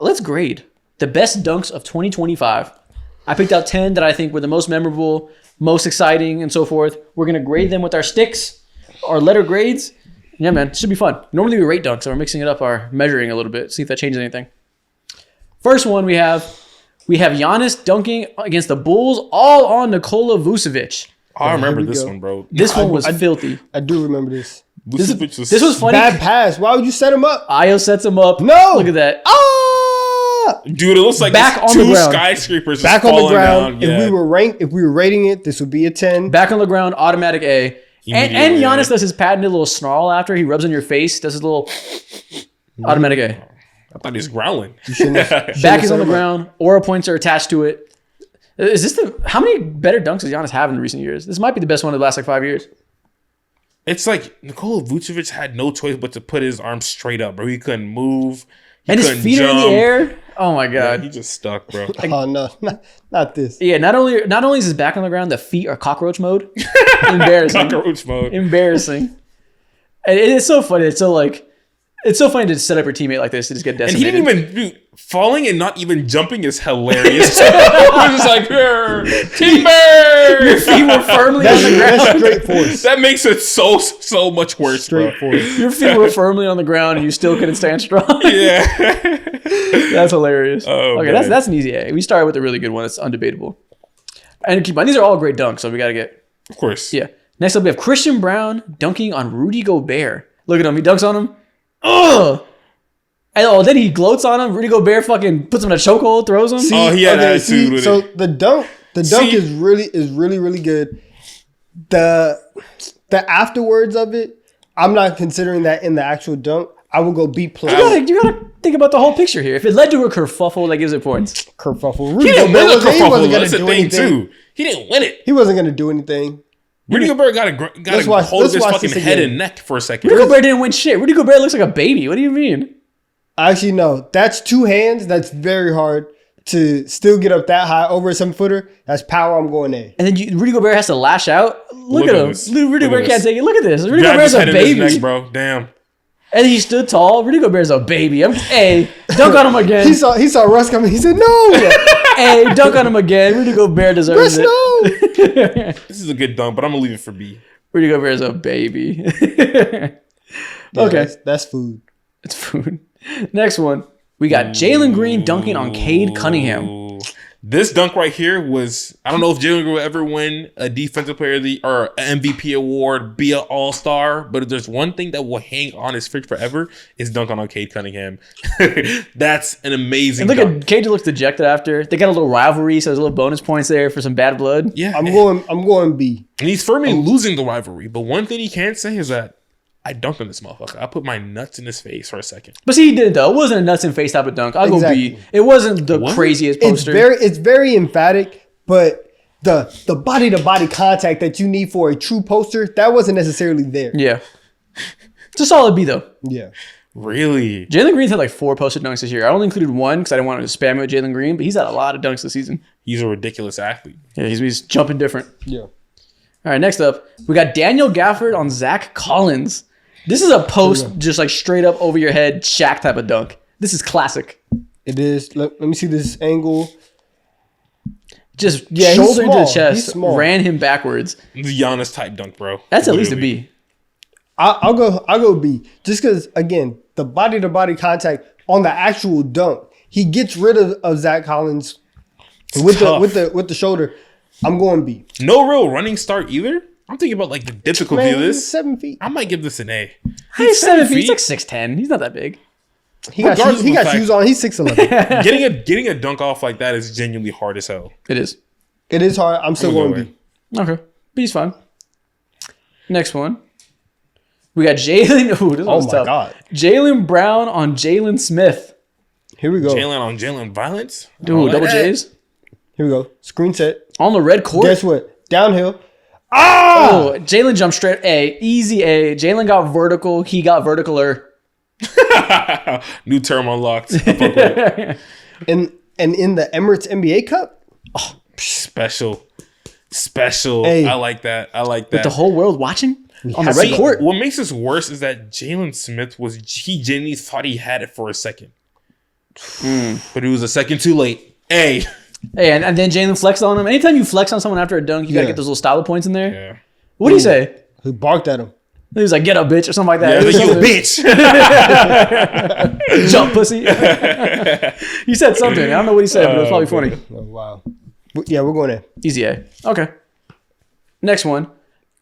let's grade the best dunks of 2025. I picked out 10 that I think were the most memorable, most exciting, and so forth. We're going to grade them with our sticks, our letter grades. Yeah, man, it should be fun. Normally we rate dunks, so we're mixing it up, our measuring a little bit, see if that changes anything. First one we have Giannis dunking against the Bulls all on Nikola Vucevic. Oh, I remember this one, bro. This one was filthy. I do remember this. This was funny. Bad pass. Why would you set him up? Io sets him up. No. Look at that. Ah! Dude, it looks like Back on the two ground. skyscrapers Back just on the falling ground. down. Yeah. If we were rating it, this would be a 10. Back on the ground, automatic A. And Immediately, Giannis yeah. does his patented little snarl after he rubs on your face, does his little automatic A. I thought he was growling. Back is on the ground. Aura points are attached to it. Is this how many better dunks does Giannis have in recent years? This might be the best one of the last 5 years. It's like Nikola Vucevic had no choice but to put his arms straight up, bro. He couldn't move. And his feet are in the air. Oh my Yeah, god. he just stuck, bro. Oh no, not this. Yeah, not only is his back on the ground, the feet are cockroach mode. Embarrassing. Cockroach mode. Embarrassing. And it is so funny. It's so funny to set up your teammate like this to just get And decimated. he didn't even falling and not even jumping is hilarious. It was just like timber. Your feet were firmly on the ground. That's straight force. That makes it so much worse, Straight bro. force. Your feet were firmly on the ground and you still couldn't stand strong. Yeah. That's hilarious. Oh, okay, man. that's an easy A. We started with a really good one. It's undebatable. And keep in mind, these are all great dunks, so we got to get... Of course. Yeah. Next up, we have Christian Brown dunking on Rudy Gobert. Look at him. He dunks on him. Ugh! And then he gloats on him. Rudy Gobert fucking puts him in a chokehold, throws him. Oh, he had attitude with so it. the dunk is really good. The afterwards of it, I'm not considering that in the actual dunk. I will go B+. You gotta think about the whole picture here. If it led to a kerfuffle, that gives it points. Kerfuffle. He Rudy didn't win Gobert the he wasn't kerfuffle. gonna That's the do thing, anything. too. He didn't win it. He wasn't gonna do anything. Rudy Gobert got to watch- hold let's his watch fucking this head again. and neck for a second. Rudy Gobert didn't win shit. Rudy Gobert looks like a baby. What do you mean? Actually, no. That's two hands. That's very hard to still get up that high over a 7-footer. That's power. I'm going A. And then Rudy Gobert has to lash out. Look Look at at him. this. Rudy Look at Gobert can't this. take it. Look at this. Rudy Grabbed Gobert's his a head in his baby. neck, bro. Damn. And he stood tall. Rudy Gobert's a baby. Hey, dunk on him again. He saw Russ coming. He said, "No, Hey, dunk on him again. Rudy Gobert deserves Russ, it. no." This is a good dunk, but I'm going to leave it for B. Rudy Gobert's a baby. Yeah, Okay. that's food. It's food. Next one. We got Jalen Green dunking on Cade Cunningham. Ooh. This dunk right here was, I don't know if Jalen Green will ever win a defensive player of the or an MVP award, be an all-star, but if there's one thing that will hang on his fridge forever, is dunk on Cade Cunningham. That's an amazing And look dunk. at Cade looks dejected after. They got a little rivalry, so there's a little bonus points there for some bad blood. Yeah. I'm going B. And he's firmly losing the rivalry, but one thing he can't say is that I dunked on this motherfucker. I put my nuts in his face for a second. But see, he did it though. It wasn't a nuts and face type of dunk. I'll go B. Exactly. It wasn't the What? craziest It's poster. very emphatic, but the body to body contact that you need for a true poster, that wasn't necessarily there. Yeah. It's a solid B though. Yeah. Really? Jalen Green's had like 4 posted dunks this year. I only included 1 because I didn't want to spam it with Jalen Green, but he's had a lot of dunks this season. He's a ridiculous athlete. Yeah, he's jumping different. Yeah. All right, next up, we got Daniel Gafford on Zach Collins. This is a post just like straight up over your head Shaq type of dunk. This is classic. It is. Let me see this angle. Just Yeah, he's shoulder into the small. He's chest, small. ran him backwards. The Giannis type dunk, bro. That's at least a Literally. B. I'll go B. Just because, again, the body to body contact on the actual dunk, he gets rid of Zach Collins with tough. the shoulder. I'm going B. No real running start either. I'm thinking about like the difficulty Man, of he's this. 7 feet. I might give this an A. He's 7 feet. feet. He's like 6'10". He's not that big. He got Regardless shoes, he of the got fact- shoes on. He's 6'11". getting a dunk off like that is genuinely hard as hell. It is. It is hard. I'm still Either going way. B. Okay. B's fine. Next one. We got Jalen. Ooh, this Oh one's my tough. God. Jalen Brown on Jalen Smith. Here we go. Jalen on Jalen violence. Ooh, double that. J's. Here we go. Screen set. On the red court. Guess what? Downhill. Oh, Jalen jumped straight A. Easy A. Jalen got vertical. He got verticaler. New term unlocked. I fuck with it. And in the Emirates NBA Cup, Special. Hey. I like that. I like that. The whole world watching on the have red to- court. What makes this worse is that Jalen Smith he genuinely thought he had it for a second. But it was a second too late. A. Hey, and then Jalen flexed on him. Anytime you flex on someone after a dunk, you gotta Yeah. get those little style points in there. Yeah. What do you say? He barked at him. He was like, "Get up, bitch," or something like that. Yeah, It was like, you something. bitch. Jump, pussy. He said something. I don't know what he said, but it was probably funny. Oh, wow. Yeah, we're going in. Easy A. Okay. Next one.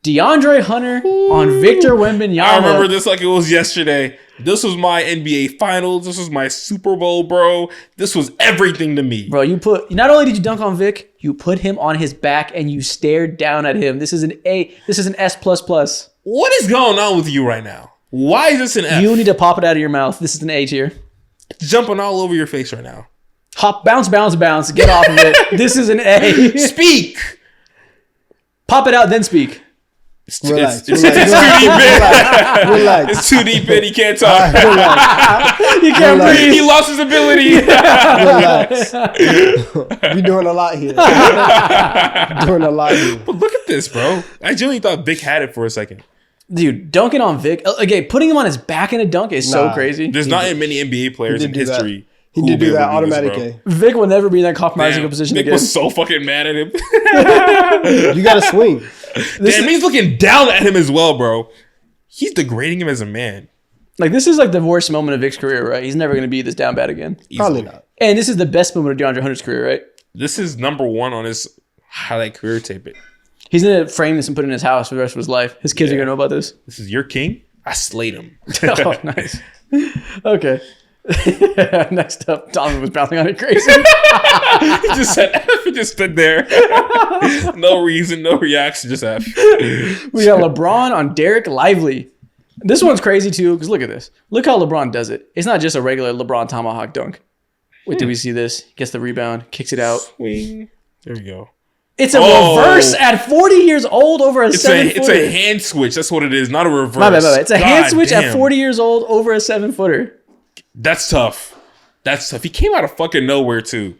DeAndre Hunter on Victor Wembanyama. I remember this like it was yesterday. This was my NBA Finals. This was my Super Bowl, bro. This was everything to me. Bro, not only did you dunk on Vic, you put him on his back and you stared down at him. This is an A. This is an S++. What is going on with you right now? Why is this an F? You need to pop it out of your mouth. This is an A tier. It's jumping all over your face right now. Hop, bounce, bounce, bounce. Get off of it. This is an A. Speak. Pop it out, then speak. It's, Relax. it's Relax. too deep in. Relax. It's too deep in. He can't talk. Relax. You can't Relax. breathe. He lost his ability. Relax. We doing a lot here. Doing a lot here. But look at this, bro. I genuinely thought Vic had it for a second. Dude, dunking on Vic. Okay, putting him on his back in a dunk is so Nah. crazy. There's not many NBA players in did do that. history. He who did will be do able that to this, automatic bro. A. Vic will never be in that compromising Damn, position Vic again. was so fucking mad at him. You got to swing. Damn, he's looking down at him as well, bro. He's degrading him as a man. Like, this is like the worst moment of Vic's career, right? He's never going to be this down bad again. Probably Easily. not. And this is the best moment of DeAndre Hunter's career, right? This is number one on his highlight career tape. He's going to frame this and put it in his house for the rest of his life. His kids are going to know about this. This is your king. I slayed him. Oh, nice. Okay. Next up, Donovan was bouncing on it crazy. He just said F. He just stood there. No reason, no reaction, just F. We got LeBron on Derek Lively. This one's crazy too, because look at this. Look how LeBron does it. It's not just a regular LeBron tomahawk dunk. Wait, do we see this? Gets the rebound, kicks it out. Swing. There we go. It's a Oh. reverse at 40 years old over a It's 7-footer. a hand switch. That's what it is, not a reverse. My bad. It's a hand God switch damn. at 40 years old over a 7-footer. That's tough. That's tough. He came out of fucking nowhere too.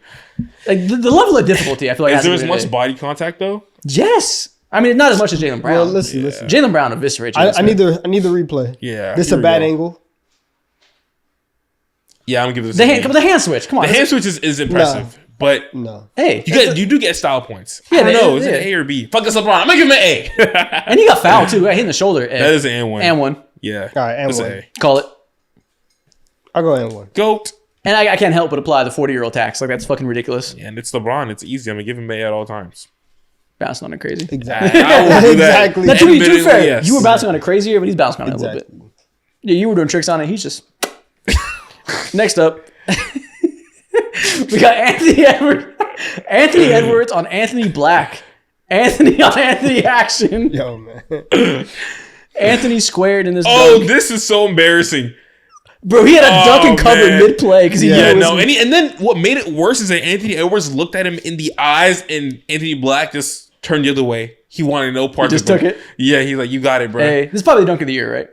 Like the level of difficulty, I feel like. Is there as hasn't much been body contact though? Yes. I mean, not as much as Jalen Brown. Well, listen. Jalen Brown eviscerates. I Jalen need Smith. the replay. Yeah. This is here a we bad go. angle. Yeah, I'm gonna give this the a hand. B. Come on, the hand switch. Come on. The hand switch is impressive, but No. Hey, you do get style points. Yeah, I don't know. Is yeah. it A or B? Fuck this LeBron. I'm gonna give him an A. and he got fouled too. Right? Hitting the shoulder. That is an and one. And one. Yeah. All right, and That's an one. A. Call it. I'll go in one. Goat. And I can't help but apply the 40-year-old tax. Like, that's fucking ridiculous. And it's LeBron. It's easy. I'm gonna give him A at all times. Bouncing on it crazy. Exactly. I will do that. Exactly. Now, to be Admittedly, fair, yes. you were bouncing on it crazier, but he's bouncing on it a little Exactly. bit. Yeah, you were doing tricks on it. He's just. Next up, we got Anthony Edwards. Anthony Edwards on Anthony Black. Anthony on Anthony action. Yo, man. Anthony squared in this Oh, dunk. this is so embarrassing. Bro, he had a dunk and cover man. mid-play because he Yeah, knew it no, was- and then what made it worse is that Anthony Edwards looked at him in the eyes, and Anthony Black just turned the other way. He wanted no part. just of took it? Yeah, he's like, "You got it, bro." Hey, this is probably the dunk of the year, right?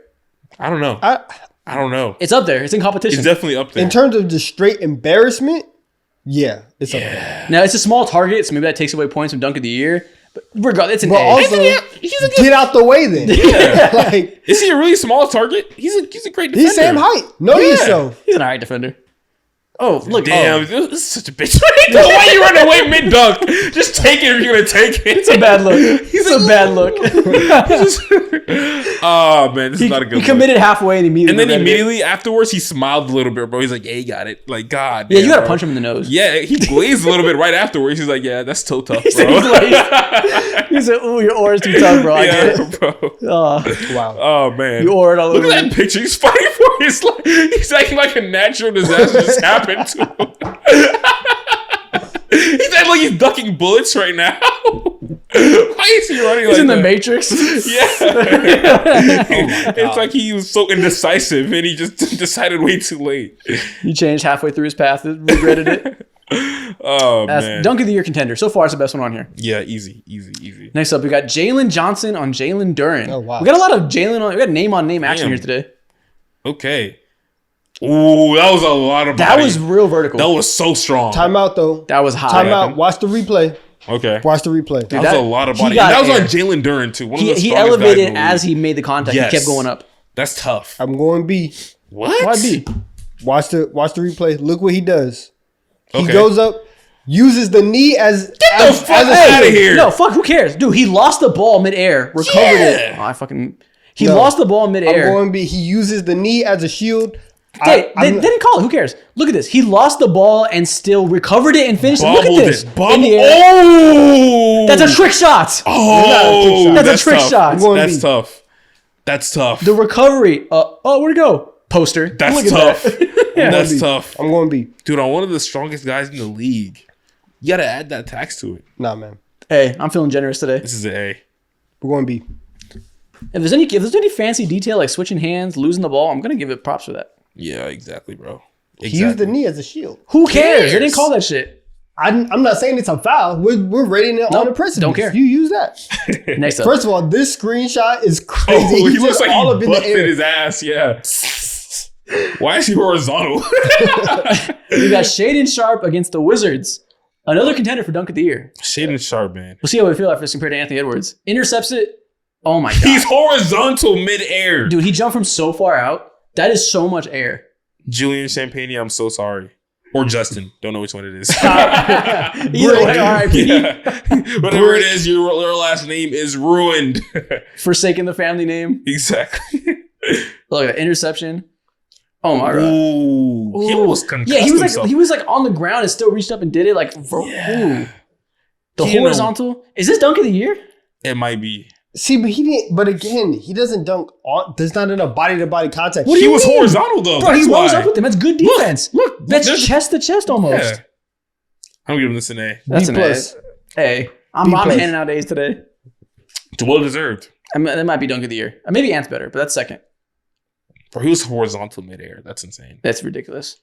I don't know. I don't know. It's up there. It's in competition. It's definitely up there. In terms of just straight embarrassment, yeah, it's up there. Now, it's a small target, so maybe that takes away points from dunk of the year. But regardless, it's an But A. also, get out the way then. Yeah. Like, Is he a really small target? He's a great defender. he's same height. Know yourself. He's an alright defender. Oh, look. Damn, Oh, this is such a bitch. Why you running away mid dunk? Just take it if you're gonna take it. it's a bad look. It's a bad look. Oh man, this is not a good He look. committed halfway and immediately. And then regretted it. immediately afterwards, he smiled a little bit, bro. He's like, "Yeah, you got it." Like, God, Yeah, damn, you gotta bro. punch him in the nose. Yeah, he glazed a little bit right afterwards. He's like, "Yeah, that's so tough, He said he bro." glazed. He said, "Ooh, your aura's too tough, bro. I get it." bro. Oh, Wow. Oh man, you aured all look over at me. that picture. He's fighting for his life. He's acting like a natural disaster just happened to him. He's acting like he's ducking bullets right now. Why is he running He's like in the that? Matrix. Yeah. It's like he was so indecisive and he just decided way too late. He changed halfway through his path, regretted it. Oh That's man. dunk of the year contender. So far, it's the best one on here. Yeah, easy. Next up, we got Jalen Johnson on Jalen Duren. Oh, wow. We got a lot of Jalen on. We got name on name action Damn. here today. Okay. Ooh, that was a lot of That body. was real vertical. That was so strong. Timeout though. That was high. Timeout. Watch the replay. Okay. Watch the replay. That was that- a lot of he body. got And that was air. on Jalen Duren too. One of the He strongest elevated guys in the as league. he made the contact. Yes. He kept going up. That's tough. I'm going B. What? Why B? Watch the replay. Look what he does. He Okay. goes up, uses the knee as the fuck as a outta shield. here. No, fuck, who cares? Dude, he lost the ball midair, recovered it. Yeah. Oh, he lost the ball I'm midair. going B. He uses the knee as a shield. They didn't call it. Who cares? Look at this. He lost the ball and still recovered it and finished. Look at Bobbled this. it. In the air. Oh, That's a trick shot. Oh, That's a trick tough. shot. I'm going That's B. tough. That's tough. The recovery. Where'd it go? Poster. That's Look at tough. that. That's B. tough. I'm going B. Dude, on one of the strongest guys in the league, you gotta add that tax to it. Nah, man. Hey, I'm feeling generous today. This is an A. We're going B. If there's any fancy detail like switching hands, losing the ball, I'm gonna give it props for that. Yeah, exactly, bro. He used the knee as a shield. Who cares? They cares? didn't call that shit. I'm not saying it's a foul. We're rating it on the principle. don't care. You use that. Next up. First of all, this screenshot is crazy. Oh, he looks just like all he up in the busted air. his ass. Yeah. Why is he horizontal? We got Shaden Sharp against the Wizards. Another contender for Dunk of the Year. Shaden Sharp, man. We'll see how we feel after this compared to Anthony Edwards. Intercepts it. Oh my god. He's horizontal midair. Dude, he jumped from so far out. That is so much air. Julian Champagne, I'm so sorry. Or Justin. Don't know which one it is. Either way, R.I.P. Yeah. Whatever it is, your last name is ruined. Forsaking the family name. Exactly. Look at that interception. Oh my god. Ooh. He almost concussed Yeah, himself. he was like on the ground and still reached up and did it. Like, ooh. The He didn't know. horizontal. Is this Dunk of the Year? It might be. See, but he didn't. But again, he doesn't dunk on. There's not enough body to body contact. What do He you was mean? horizontal though. Bro, he That's rolls why. up with him. That's good defense. Look, That's there's- chest to chest almost. Yeah. I'm giving this an A. That's B an plus. A. Hey, I'm B plus. handing out A's today. It's well deserved. I mean, that might be Dunk of the Year. Maybe Ant's better, but that's second. Bro, he was horizontal midair. That's insane. That's ridiculous.